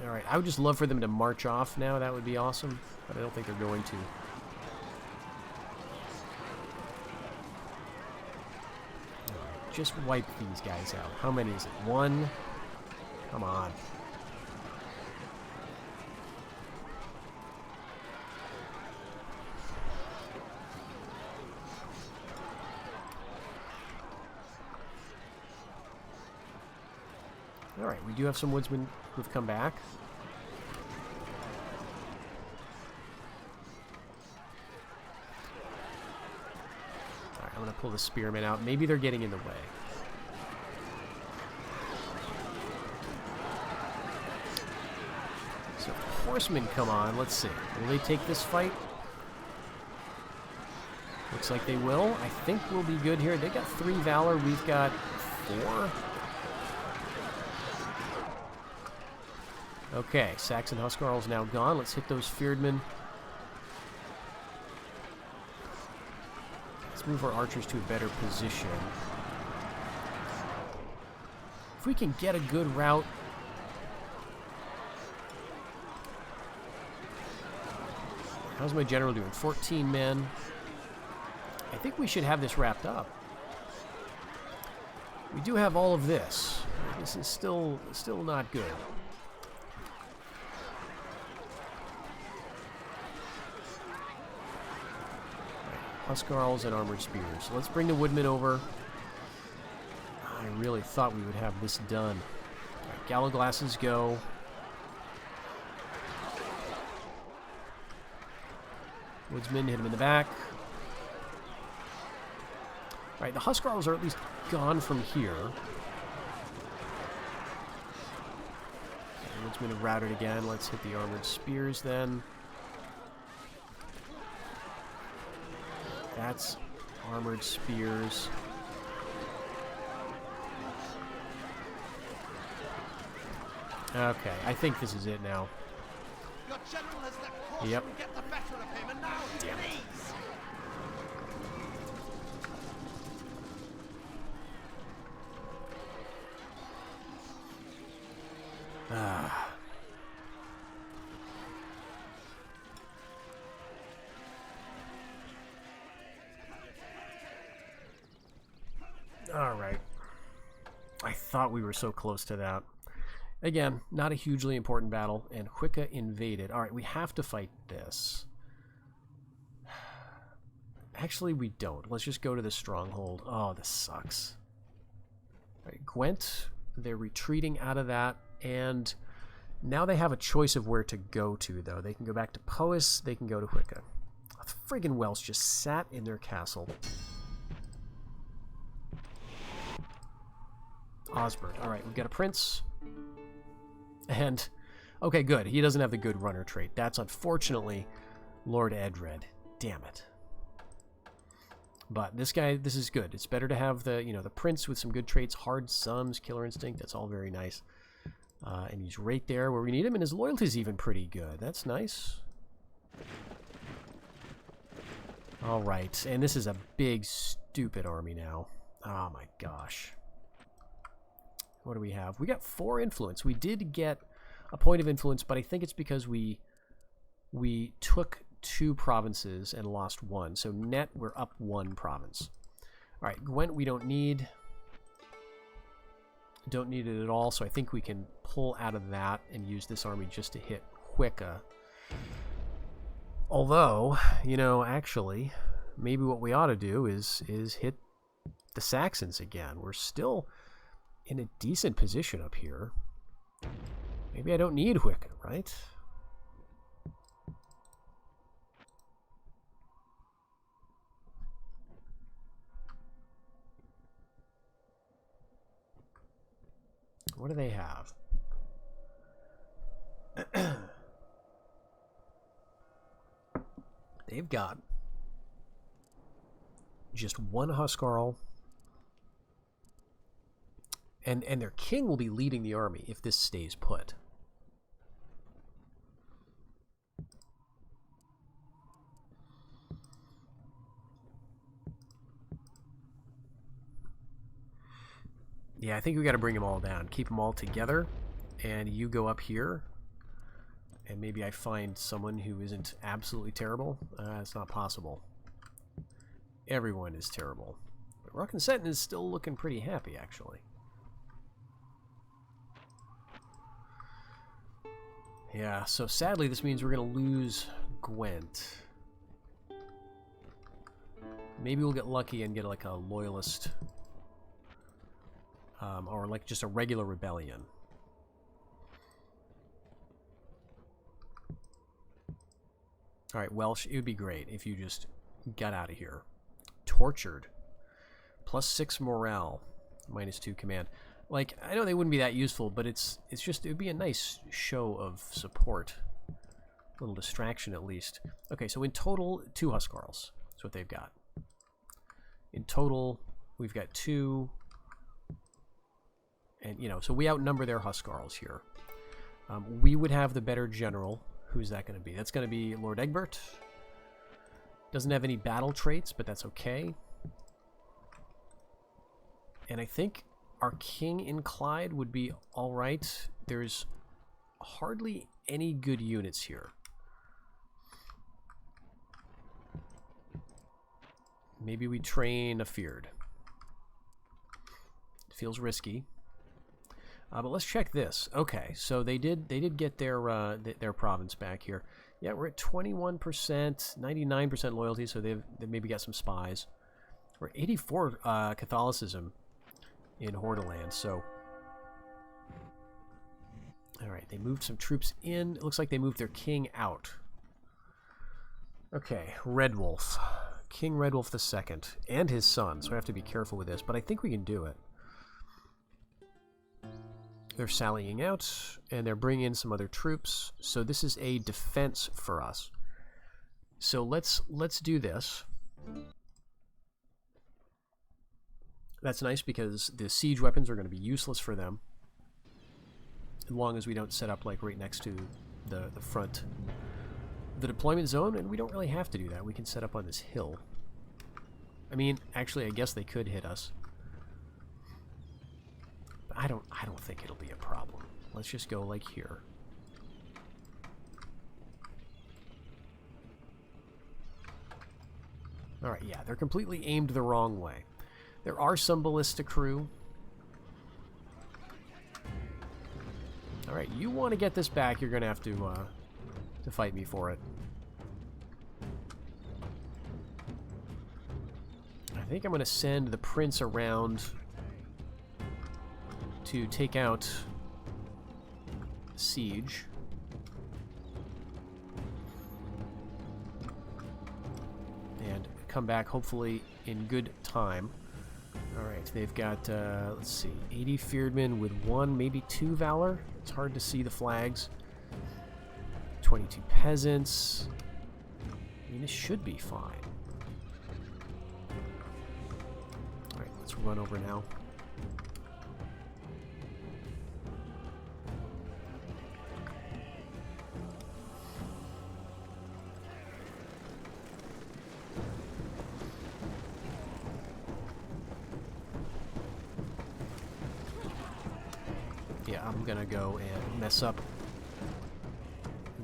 All right, I would just love for them to march off now. That would be awesome, but I don't think they're going to. All right, just wipe these guys out. How many is it? 1? Come on. All right, we do have some woodsmen who've come back. All right, I'm going to pull the spearmen out. Maybe they're getting in the way. So horsemen come on. Let's see. Will they take this fight? Looks like they will. I think we'll be good here. They got 3 valor. We've got 4. Okay, Saxon Huskarl's now gone. Let's hit those Fearedmen. Let's move our archers to a better position. If we can get a good route. How's my general doing? 14 men. I think we should have this wrapped up. We do have all of this. This is still not good. Huskarls and armored spears. Let's bring the woodmen over. I really thought we would have this done. Right, Gallowglasses go. Woodsmen hit him in the back. Alright, the Huskarls are at least gone from here. Okay, woodsmen have routed again. Let's hit the armored spears then. That's armored spears. Okay, I think this is it now. Your general has let Caution Yep. get the better of him, and now he Damn it. flees. Ah. All right. I thought we were so close to that. Again, not a hugely important battle, and Hwicce invaded. All right, we have to fight this. Actually, we don't. Let's just go to the stronghold. Oh, this sucks. All right, Gwent, they're retreating out of that, and now they have a choice of where to go to, though. They can go back to Powys, they can go to Hwicce. The friggin' Welsh just sat in their castle. Osbert. All right, we've got a prince. And, okay, good. He doesn't have the good runner trait. That's unfortunately Lord Edred. Damn it. But this guy, this is good. It's better to have the, you know, the prince with some good traits. Hard sums, killer instinct. That's all very nice. And he's right there where we need him, and his loyalty's even pretty good. That's nice. All right, and this is a big, stupid army now. Oh my gosh. What do we have? We got 4 influence. We did get a point of influence, but I think it's because we took 2 provinces and lost 1. So net, we're up 1 province. All right, Gwent we don't need. Don't need it at all, so I think we can pull out of that and use this army just to hit Hwicce. Although, you know, actually, maybe what we ought to do is hit the Saxons again. We're still in a decent position up here. Maybe I don't need Hwicce, right? what do they have? They've got just one Huskarl, and their king will be leading the army if this stays put. Yeah, I think we got to bring them all down. Keep them all together, and you go up here, and maybe I find someone who isn't absolutely terrible. It's not possible. Everyone is terrible. But Ruck and Seton is still looking pretty happy, actually. Yeah, so sadly this means we're going to lose Gwent. Maybe we'll get lucky and get like a loyalist... or like just a regular rebellion. Alright, Welsh, it would be great if you just got out of here. Tortured. +6 morale. -2 command. Like, I know they wouldn't be that useful, but it's just, it would be a nice show of support. A little distraction at least. Okay, so in total, 2 Huskarls. That's what they've got. In total, we've got 2... And, you know, so we outnumber their Huskarls here. We would have the better general. Who's that going to be? That's going to be Lord Egbert. Doesn't have any battle traits, but that's okay. And I think our king in Clyde would be alright. There's hardly any good units here. Maybe we train a Feared. Feels risky. But let's check this. Okay, so they did get their province back here. Yeah, we're at 21%, 99% loyalty, so they maybe got some spies. We're 84 Catholicism in Hordaland, so... Alright, they moved some troops in. It looks like they moved their king out. Okay, Red Wolf. King Red Wolf II, and his son, so I have to be careful with this, but I think we can do it. They're sallying out, and they're bringing in some other troops. So this is a defense for us. So let's do this. That's nice because the siege weapons are going to be useless for them, as long as we don't set up like right next to the front, the deployment zone. And we don't really have to do that. We can set up on this hill. I mean, actually, I guess they could hit us. I don't think it'll be a problem. Let's just go like here. Alright, yeah, they're completely aimed the wrong way. There are some ballista crew. Alright, you want to get this back, you're going to have to fight me for it. I think I'm going to send the prince around to take out siege. And come back hopefully in good time. Alright, they've got, let's see, 80 Fearedmen with 1, maybe 2 Valor. It's hard to see the flags. 22 Peasants. I mean, this should be fine. Alright, let's run over now. Yeah, I'm gonna go and mess up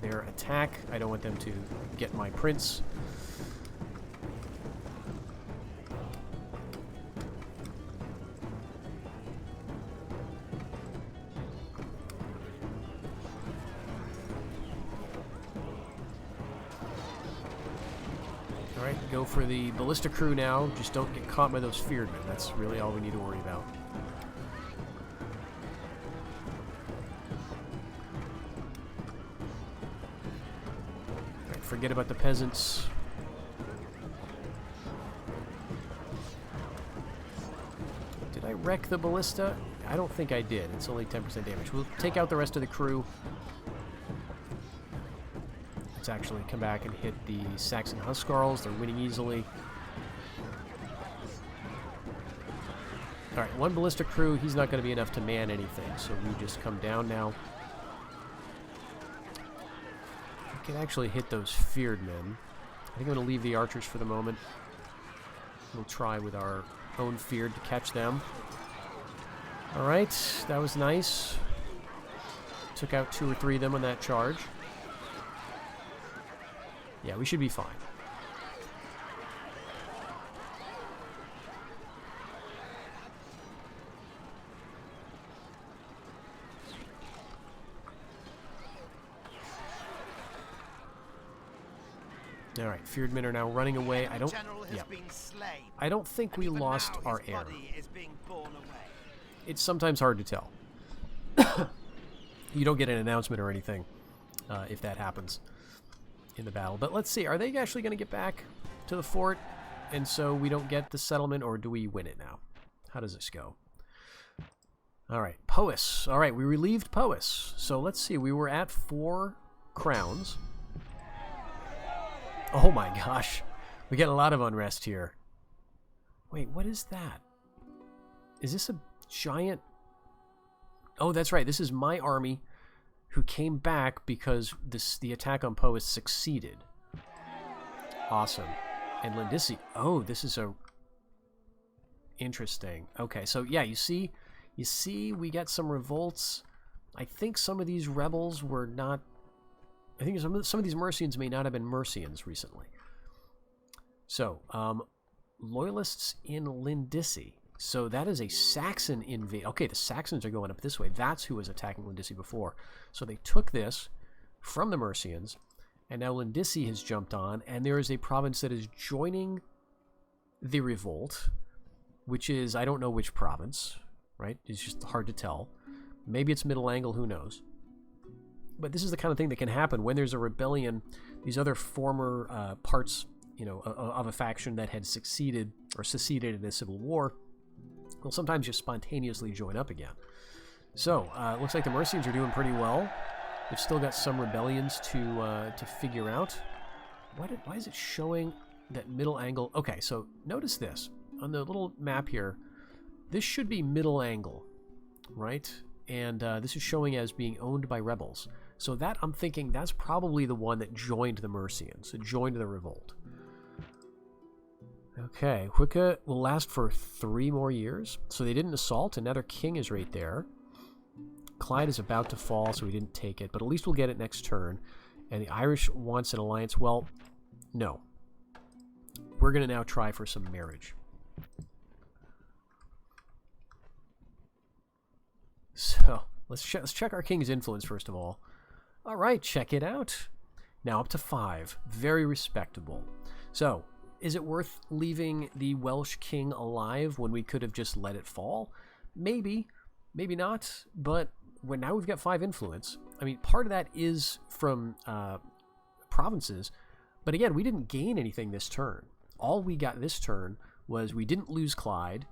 their attack. I don't want them to get my prince. Alright, go for the ballista crew now. Just don't get caught by those Fearedmen. That's really all we need to worry about. Forget about the peasants. Did I wreck the ballista? I don't think I did. It's only 10% damage. We'll take out the rest of the crew. Let's actually come back and hit the Saxon Huskarls. They're winning easily. Alright, one ballista crew. He's not going to be enough to man anything, so we just come down now. We can actually hit those feared men. I think I'm going to leave the archers for the moment. We'll try with our own feared to catch them. Alright, that was nice. Took out 2 or 3 of them on that charge. Yeah, we should be fine. All right, feared men are now running away. I don't. Yeah. I don't think we lost our heir. It's sometimes hard to tell. You don't get an announcement or anything if that happens in the battle. But let's see. Are they actually going to get back to the fort, and so we don't get the settlement, or do we win it now? How does this go? All right, Powys. All right, we relieved Powys. So let's see. We were at 4 crowns. Oh my gosh. We get a lot of unrest here. Wait, what is that? Is this a giant... Oh, that's right. This is my army who came back because the attack on Powys succeeded. Awesome. And Lindisi. Oh, this is a... Interesting. Okay, so yeah, you see we get some revolts. I think some of these rebels were not... I think some of these Mercians may not have been Mercians recently. So, loyalists in Lindisi. So that is a Saxon invasion. Okay, the Saxons are going up this way. That's who was attacking Lindisi before. So they took this from the Mercians, and now Lindisi has jumped on, and there is a province that is joining the revolt, which is, I don't know which province, right? It's just hard to tell. Maybe it's Middle Angle, who knows? But this is the kind of thing that can happen when there's a rebellion. These other former parts, you know, of a faction that had succeeded or seceded in a civil war will sometimes just spontaneously join up again. So, looks like the Mercians are doing pretty well. They've still got some rebellions to figure out. Why is it showing that Middle Angle? Okay, so notice this. On the little map here, this should be Middle Angle, right? And this is showing as being owned by rebels. So that, I'm thinking, that's probably the one that joined the Mercians, that joined the revolt. Okay, Hwicce will last for 3 more years. So they didn't assault. Another king is right there. Clyde is about to fall, so we didn't take it. But at least we'll get it next turn. And the Irish wants an alliance. Well, no. We're going to now try for some marriage. So, let's check our king's influence first of all. All right, check it out. Now up to 5. Very respectable. So, is it worth leaving the Welsh king alive when we could have just let it fall? Maybe. Maybe not. But now we've got 5 influence. I mean, part of that is from provinces. But again, we didn't gain anything this turn. All we got this turn was we didn't lose Clyde.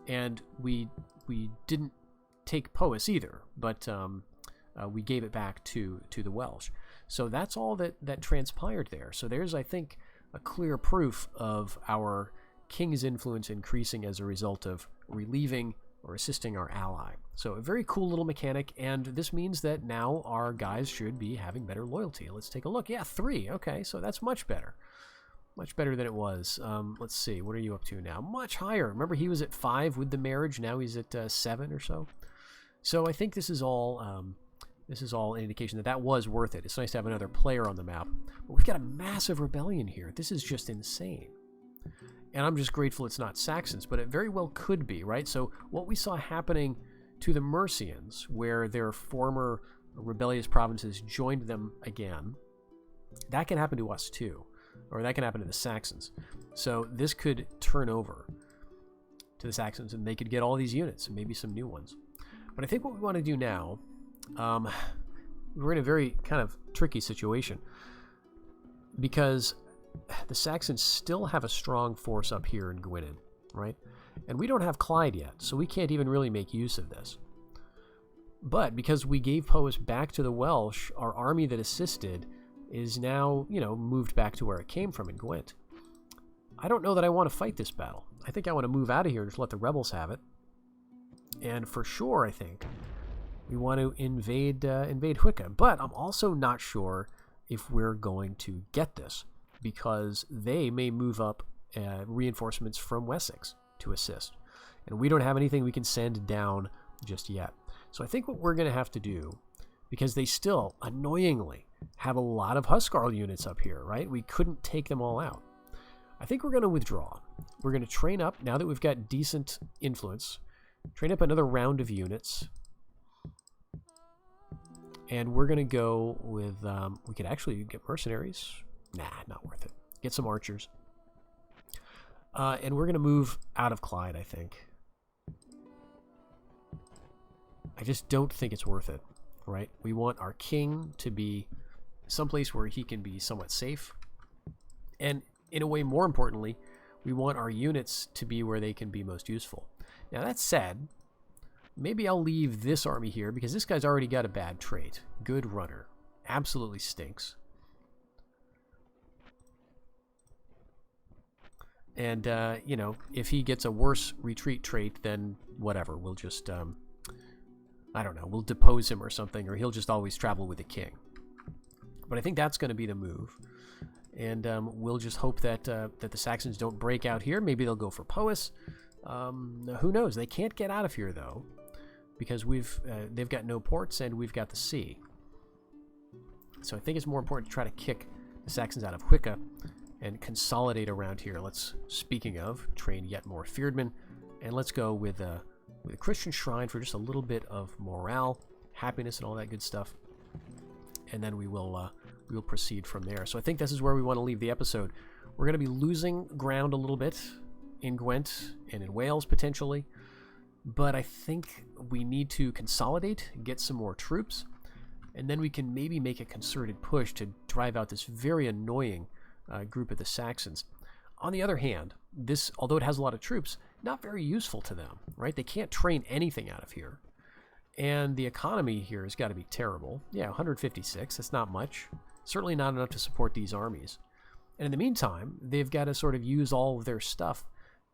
And we didn't take Powys either, but we gave it back to the Welsh. So that's all that transpired there. So there's, I think, a clear proof of our king's influence increasing as a result of relieving or assisting our ally. So a very cool little mechanic, and this means that now our guys should be having better loyalty. Let's take a look. Yeah, 3. Okay, so that's much better. Much better than it was. Let's see. What are you up to now? Much higher. Remember, he was at 5 with the marriage. Now he's at 7 or so. So I think this is all an indication that was worth it. It's nice to have another player on the map. But we've got a massive rebellion here. This is just insane. And I'm just grateful it's not Saxons, but it very well could be, right? So what we saw happening to the Mercians, where their former rebellious provinces joined them again, that can happen to us too. Or that can happen to the Saxons. So this could turn over to the Saxons, and they could get all these units, and maybe some new ones. But I think what we want to do now, we're in a very kind of tricky situation, because the Saxons still have a strong force up here in Gwynedd, right? And we don't have Clyde yet, so we can't even really make use of this. But because we gave Powys back to the Welsh, our army that assisted is now, moved back to where it came from in Gwent. I don't know that I want to fight this battle. I think I want to move out of here and just let the rebels have it. And for sure, I think we want to invade Hwicce. But I'm also not sure if we're going to get this, because they may move up reinforcements from Wessex to assist. And we don't have anything we can send down just yet. So I think what we're going to have to do, because they still, annoyingly, have a lot of Huscarl units up here, right? We couldn't take them all out. I think we're going to withdraw. We're going to train up, now that we've got decent influence, train up another round of units. And we're going to go with, we could actually get mercenaries. Nah, not worth it. Get some archers. And we're going to move out of Clyde, I think. I just don't think it's worth it, right? We want our king to be someplace where he can be somewhat safe. And in a way, more importantly, we want our units to be where they can be most useful. Now, that said, maybe I'll leave this army here because this guy's already got a bad trait. Good runner. Absolutely stinks. And, if he gets a worse retreat trait, then whatever. We'll just, I don't know, we'll depose him or something, or he'll just always travel with the king. But I think that's going to be the move. And we'll just hope that that the Saxons don't break out here. Maybe they'll go for Powys. Who knows? They can't get out of here, though, because they've got no ports and we've got the sea. So I think it's more important to try to kick the Saxons out of Hwicce and consolidate around here. Let's, speaking of, train yet more Feardmen, and let's go with a Christian shrine for just a little bit of morale, happiness, and all that good stuff. And then we will proceed from there. So I think this is where we want to leave the episode. We're going to be losing ground a little bit in Gwent and in Wales potentially, but I think we need to consolidate, get some more troops, and then we can maybe make a concerted push to drive out this very annoying group of the Saxons. On the other hand, this, although it has a lot of troops, not very useful to them, right? They can't train anything out of here. And the economy here has got to be terrible. Yeah, 156, that's not much. Certainly not enough to support these armies. And in the meantime, they've got to sort of use all of their stuff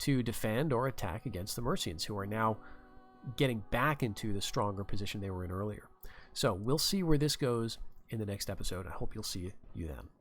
to defend or attack against the Mercians, who are now getting back into the stronger position they were in earlier. So we'll see where this goes in the next episode. I hope you'll see you then.